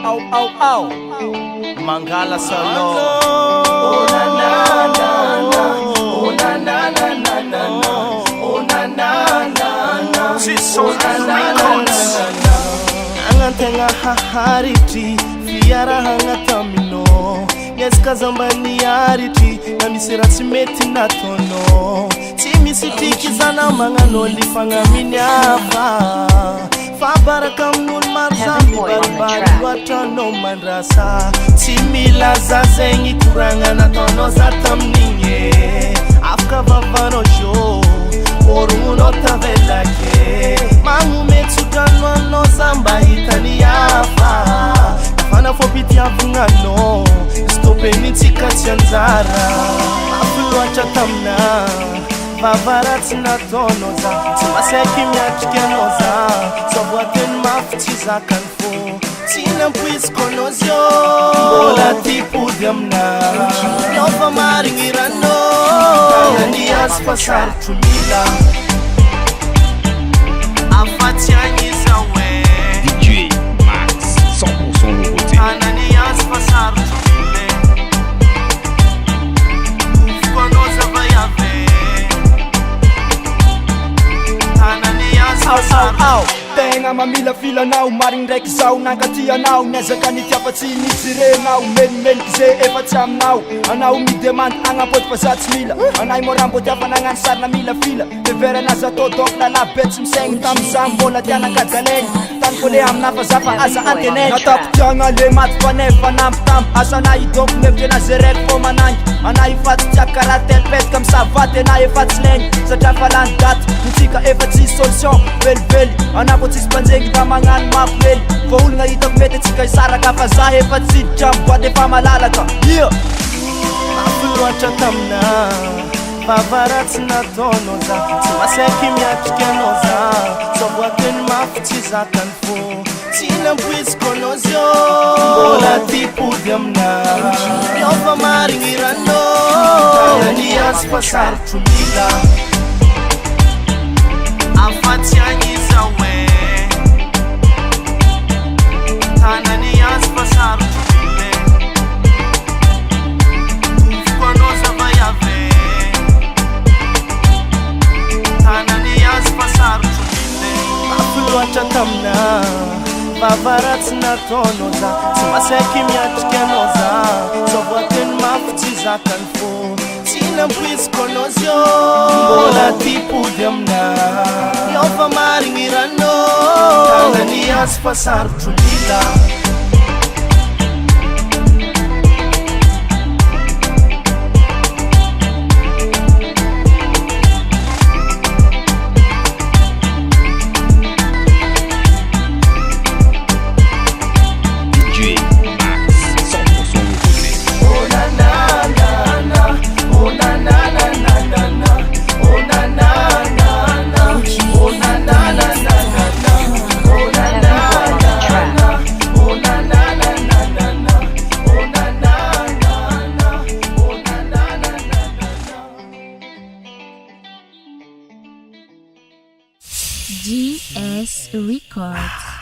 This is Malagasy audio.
Au Mangala Salo. Oh na na na na, oh na na na na na, oh na na na na, oh na na na na. Angantenga hahariti, fiara hangatamino. Neskazambani ariti, na misera simeti na tono. Timisitikiza mangano lifanga minyapa. Fabarakam nul marzami balbali watano mandrasa. Timila zazengi kuranga na tono zatamninye. Afka vavano jo, oruno tavelake. Mangu metsutanwa no zamba hitani yafa. Nafana fopiti avungano, stopeni tika tianzara. Afulwa chatamna, Bavarat na tonoza, Timaseki miachikenoza, Sobwaten mafutiza kanfo, Tina puis konozio, Bola tipu diamna, Nova maringirano, Nanias pasar tumila, Afatiani zawe, DJ Max, 100% nouveauté. Ananias pasar tumile, Konoza vayave. Tenga mamila fila nao maring rek zao nakatia nao nezaka ni tiapatsy ni jire nao men kize efa tsy aminao anao mi demande agnapoty fa zatsy mila anay morambo tiafa nagnano sarina mila fila de vera naza atao dok lala betsy misegny tamizah mbola tianakajalaigny tany kole amina fa zafa aza anteneny natako tiagna le maty fa nefa nampitampo asana idoko mevitry anazy rek fô manangy anay efatsy tiako karaha telpetka misavaty anay efa tsy legny satria fa lany daty nitsika efa tsy solution velively anako tsisy mpanjegny mba magnano mampihely fa ologna hitako mety atsika hisaraka fa zah efa tsiditra miboady efa malalaka ia Afulwatra tamna, Bavaratsy na tonoza, Timaseki miachikenoza, Sobwaten mafutiza kanfo, Tina puis konozio, Bola tipu diamna, Nova maringirano, Nanias pasar tumila, Afatiani zawe, Ananias pasar tumile, Konoza vayave, Ananias pasar tumile. Afulwatra tamna, Bavaratsy na tonoza, Timaseki miachikenoza, Sobwaten mafutiza kanfo, Tina puis konozio, Bola tipu diamna, Nova maringirano, Ananias pasar tumila. DJ Max, 100% nouveauté. Oh na na na na, oh na na na na na na, oh na na na na, oh na na na na na, oh na na na na, oh na na na na na, oh na na na na, oh na na na na. GS Records.